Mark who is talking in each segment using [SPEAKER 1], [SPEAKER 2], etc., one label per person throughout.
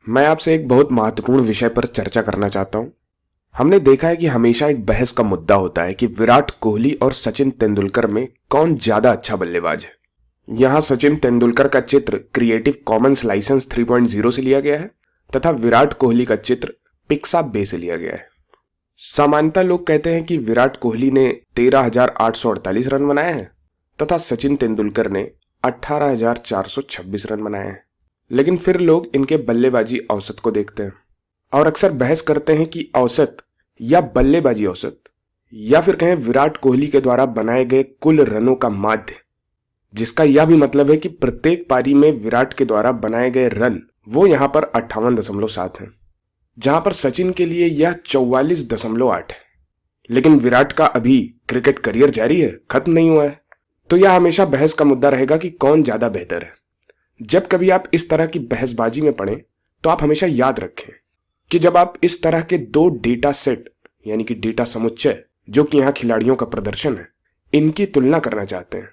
[SPEAKER 1] मैं आपसे एक बहुत महत्वपूर्ण विषय पर चर्चा करना चाहता हूं। हमने देखा है कि हमेशा एक बहस का मुद्दा होता है कि विराट कोहली और सचिन तेंदुलकर में कौन ज्यादा अच्छा बल्लेबाज है। यहां सचिन तेंदुलकर का चित्र क्रिएटिव कॉमन्स लाइसेंस 3.0 से लिया गया है तथा विराट कोहली का चित्र पिक्साबे से लिया गया है। सामान्यतः लोग कहते हैं कि विराट कोहली ने 13,848 रन बनाए हैं तथा सचिन तेंदुलकर ने 18,426 रन बनाए हैं। लेकिन फिर लोग इनके बल्लेबाजी औसत को देखते हैं और अक्सर बहस करते हैं कि औसत या बल्लेबाजी औसत या फिर कहें विराट कोहली के द्वारा बनाए गए कुल रनों का माध्य, जिसका यह भी मतलब है कि प्रत्येक पारी में विराट के द्वारा बनाए गए रन वो यहां पर 58.7 है, जहां पर सचिन के लिए यह 44.8 है। लेकिन विराट का अभी क्रिकेट करियर जारी है, खत्म नहीं हुआ है। तो यह हमेशा बहस का मुद्दा रहेगा कि कौन ज्यादा बेहतर है। जब कभी आप इस तरह की बहसबाजी में पड़े तो आप हमेशा याद रखें कि जब आप इस तरह के दो डेटा सेट यानी कि डेटा समुच्चय जो कि यहां खिलाड़ियों का प्रदर्शन है, इनकी तुलना करना चाहते हैं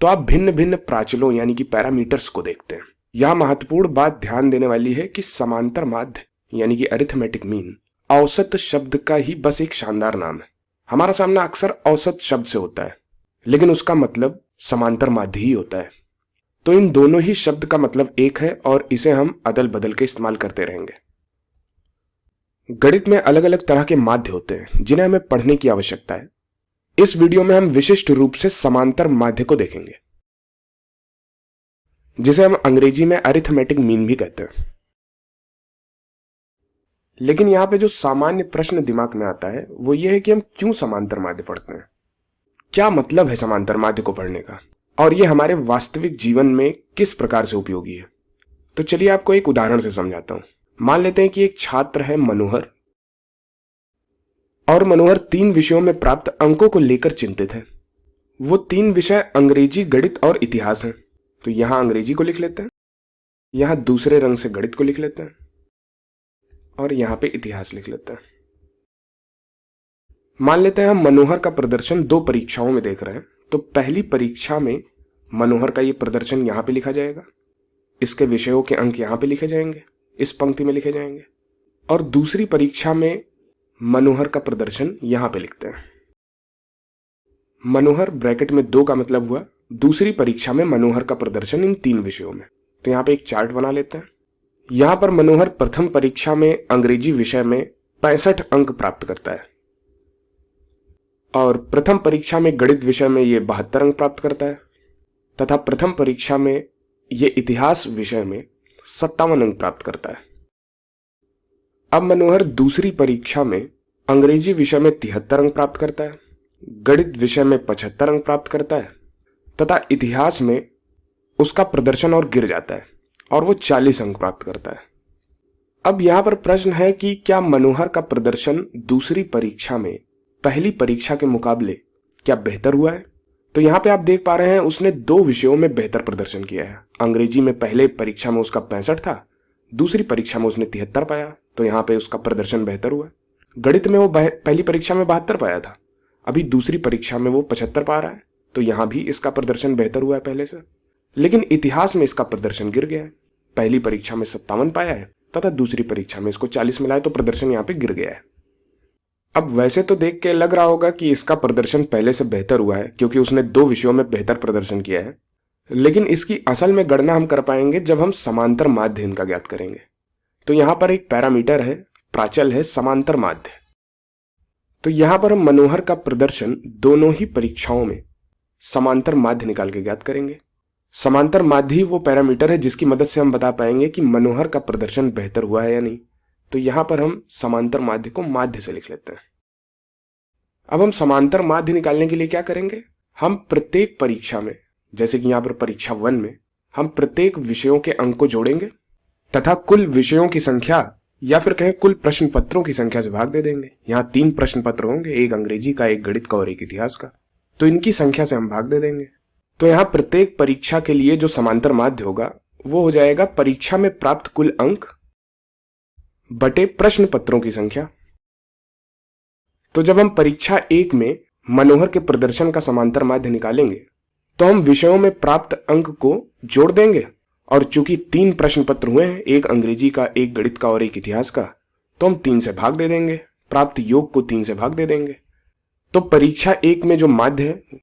[SPEAKER 1] तो आप भिन्न भिन्न प्राचलों यानी कि पैरामीटर्स को देखते हैं। यह महत्वपूर्ण बात ध्यान देने वाली है कि समांतर माध्य यानी कि अरिथमेटिक मीन औसत शब्द का ही बस एक शानदार नाम है। हमारा सामना अक्सर औसत शब्द से होता है, लेकिन उसका मतलब समांतर माध्य ही होता है। तो इन दोनों ही शब्द का मतलब एक है और इसे हम अदल बदल के इस्तेमाल करते रहेंगे। गणित में अलग अलग तरह के माध्य होते हैं जिन्हें हमें पढ़ने की आवश्यकता है। इस वीडियो में हम विशिष्ट रूप से समांतर माध्य को देखेंगे, जिसे हम अंग्रेजी में अरिथमेटिक मीन भी कहते हैं। लेकिन यहां पे जो सामान्य प्रश्न दिमाग में आता है वो ये है कि हम क्यों समांतर माध्य पढ़ते हैं, क्या मतलब है समांतर माध्य को पढ़ने का, और ये हमारे वास्तविक जीवन में किस प्रकार से उपयोगी है। तो चलिए आपको एक उदाहरण से समझाता हूं। मान लेते हैं कि एक छात्र है मनोहर, और मनोहर 3 विषयों में प्राप्त अंकों को लेकर चिंतित है। वो 3 विषय अंग्रेजी, गणित और इतिहास हैं। तो यहां अंग्रेजी को लिख लेते हैं, यहां दूसरे रंग से गणित को लिख लेते हैं और यहां पे इतिहास लिख लेते हैं। मान लेते हैं हम मनोहर का प्रदर्शन 2 परीक्षाओं में देख रहे हैं। तो पहली परीक्षा में मनोहर का ये प्रदर्शन यहां पे लिखा जाएगा, इसके विषयों के अंक यहां पे लिखे जाएंगे, इस पंक्ति में लिखे जाएंगे। और दूसरी परीक्षा में मनोहर का प्रदर्शन यहां पे लिखते हैं। मनोहर ब्रैकेट में 2 का मतलब हुआ दूसरी परीक्षा में मनोहर का प्रदर्शन इन 3 विषयों में। तो यहां पे एक चार्ट बना लेते हैं। यहां पर मनोहर प्रथम परीक्षा में अंग्रेजी विषय में 65 अंक प्राप्त करता है और प्रथम परीक्षा में गणित विषय में ये 72 अंक प्राप्त करता है तथा प्रथम परीक्षा में ये इतिहास विषय में 57 अंक प्राप्त करता है। अब मनोहर दूसरी परीक्षा में अंग्रेजी विषय में 73 अंक प्राप्त करता है, गणित विषय में 75 अंक प्राप्त करता है तथा इतिहास में उसका प्रदर्शन और गिर जाता है और वो 40 अंक प्राप्त करता है। अब यहां पर प्रश्न है कि क्या मनोहर का प्रदर्शन दूसरी परीक्षा में पहली परीक्षा के मुकाबले क्या बेहतर हुआ है। तो यहां पे आप देख पा रहे हैं उसने 2 विषयों में बेहतर प्रदर्शन किया है। अंग्रेजी में पहले परीक्षा में उसका 65 था, दूसरी परीक्षा में उसने 73 पाया, तो यहां पे उसका प्रदर्शन बेहतर हुआ। गणित में वो पहली परीक्षा में 72 पाया था, अभी दूसरी परीक्षा में वो 75 पा रहा है, तो यहां भी इसका प्रदर्शन बेहतर हुआ है पहले से। लेकिन इतिहास में इसका प्रदर्शन गिर गया है, पहली परीक्षा में 57 पाया है तथा दूसरी परीक्षा में इसको 40 मिला है, तो प्रदर्शन यहां पे गिर गया है। अब वैसे तो देख के लग रहा होगा कि इसका प्रदर्शन पहले से बेहतर हुआ है क्योंकि उसने 2 विषयों में बेहतर प्रदर्शन किया है, लेकिन इसकी असल में गणना हम कर पाएंगे जब हम समांतर माध्य इनका ज्ञात करेंगे। तो यहां पर एक पैरामीटर है, प्राचल है समांतर माध्य। तो यहां पर हम मनोहर का प्रदर्शन दोनों ही परीक्षाओं में समांतर माध्य निकाल के ज्ञात करेंगे। समांतर माध्य ही वो पैरामीटर है जिसकी मदद से हम बता पाएंगे कि मनोहर का प्रदर्शन बेहतर हुआ है या नहीं। तो यहां पर हम समांतर माध्य को माध्य से लिख लेते हैं। अब हम समांतर माध्य निकालने के लिए क्या करेंगे, हम प्रत्येक परीक्षा में, जैसे कि यहां पर परीक्षा 1 में, हम प्रत्येक विषयों के अंक को जोड़ेंगे तथा कुल विषयों की संख्या या फिर कहें कुल प्रश्न पत्रों की संख्या से भाग दे देंगे। यहां 3 प्रश्न पत्र होंगे, एक अंग्रेजी का, एक गणित का और एक इतिहास का, तो इनकी संख्या से हम भाग दे देंगे। तो यहां प्रत्येक परीक्षा के लिए जो समांतर माध्य होगा वो हो जाएगा परीक्षा में प्राप्त कुल अंक बटे प्रश्न पत्रों की संख्या। तो जब हम परीक्षा 1 में मनोहर के प्रदर्शन का समांतर माध्य निकालेंगे तो हम विषयों में प्राप्त अंक को जोड़ देंगे और चूंकि 3 प्रश्न पत्र हुए हैं, एक अंग्रेजी का, एक गणित का और एक इतिहास का, तो हम 3 से भाग दे देंगे, प्राप्त योग को 3 से भाग दे देंगे। तो परीक्षा 1 में जो माध्य है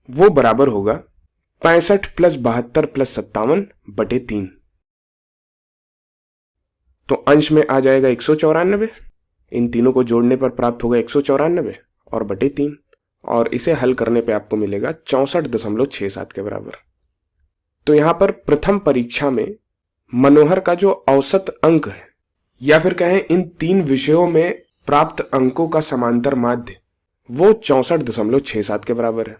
[SPEAKER 1] वो बराबर होगा 65 प्लस 72 प्लस 57 बटे 3। तो अंश में आ जाएगा 194, इन तीनों को जोड़ने पर प्राप्त होगा 194 और बटे 3, और इसे हल करने पे आपको मिलेगा 64.67 के बराबर। तो यहां पर प्रथम परीक्षा में मनोहर का जो औसत अंक है, या फिर कहें इन 3 विषयों में प्राप्त अंकों का समांतर माध्य, वो 64.67 के बराबर है।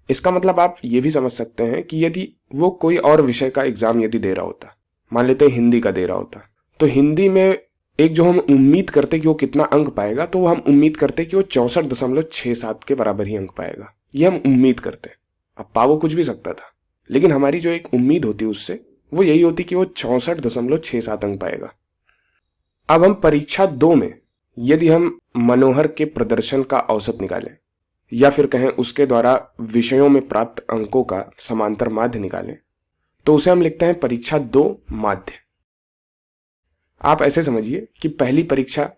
[SPEAKER 1] इसका मतलब आप ये भी समझ सकते हैं कि यदि वो कोई और विषय का एग्जाम यदि दे रहा होता, मान लेते हैं हिंदी का दे रहा होता, तो हिंदी में एक जो हम उम्मीद करते कि वो कितना अंक पाएगा, तो हम उम्मीद करते कि वो 64.67 के बराबर ही अंक पाएगा। ये हम उम्मीद करते। अब पा वो कुछ भी सकता था, लेकिन हमारी जो एक उम्मीद होती उससे वो यही होती कि वो 64.67 अंक पाएगा। अब हम परीक्षा 2 में यदि हम मनोहर के प्रदर्शन का औसत निकालें, या फिर कहें उसके द्वारा विषयों में प्राप्त अंकों का समांतर माध्य निकालें, तो उसे हम लिखते हैं परीक्षा 2 माध्य। आप ऐसे समझिए कि पहली परीक्षा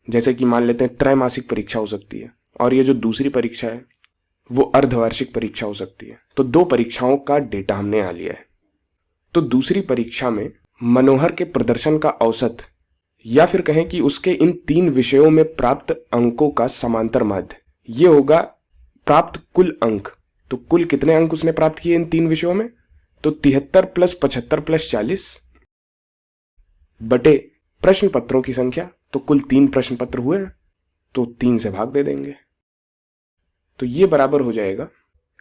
[SPEAKER 1] जैसे कि मान लेते हैं त्रैमासिक परीक्षा हो सकती है, और ये जो दूसरी परीक्षा है वो अर्धवार्षिक परीक्षा हो सकती है। तो 2 परीक्षाओं का डेटा हमने यहां लिया है। तो दूसरी परीक्षा में मनोहर के प्रदर्शन का औसत, या फिर कहें कि उसके इन 3 विषयों में प्राप्त अंकों का समांतर माध्य, ये होगा प्राप्त कुल अंक। तो कुल कितने अंक उसने प्राप्त किए इन 3 विषयों में, तो 73 प्लस 75 प्लस 40 बटे प्रश्न पत्रों की संख्या। तो कुल 3 प्रश्न पत्र हुए, तो 3 से भाग दे देंगे। तो ये बराबर हो जाएगा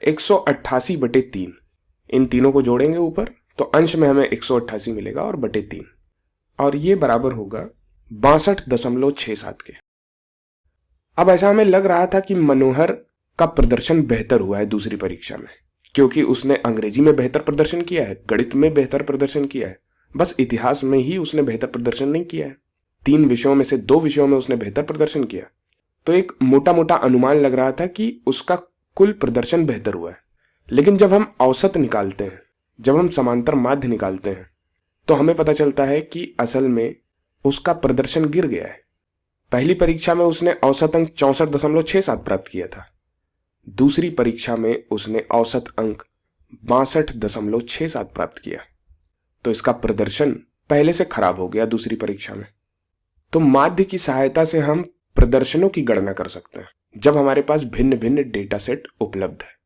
[SPEAKER 1] 188 बटे 3। इन तीनों को जोड़ेंगे ऊपर, तो अंश में हमें 188 मिलेगा और बटे 3, और ये बराबर होगा 62.67 के। अब ऐसा हमें लग रहा था कि मनोहर का प्रदर्शन बेहतर हुआ है दूसरी परीक्षा में, क्योंकि उसने अंग्रेजी में बेहतर प्रदर्शन किया है, गणित में बेहतर प्रदर्शन किया है, बस इतिहास में ही उसने बेहतर प्रदर्शन नहीं किया है। 3 विषयों में से 2 विषयों में उसने बेहतर प्रदर्शन किया। तो एक मोटा मोटा अनुमान लग रहा था कि उसका कुल प्रदर्शन बेहतर हुआ है। लेकिन जब हम औसत निकालते हैं, जब हम समांतर माध्य निकालते हैं, तो हमें पता चलता है कि असल में उसका प्रदर्शन गिर गया है। पहली परीक्षा में उसने औसत अंक 64.67 प्राप्त किया था, दूसरी परीक्षा में उसने औसत अंक 62.67 प्राप्त किया। तो इसका प्रदर्शन पहले से खराब हो गया दूसरी परीक्षा में। तो माध्य की सहायता से हम प्रदर्शनों की गणना कर सकते हैं जब हमारे पास भिन्न भिन्न डेटा सेट उपलब्ध है।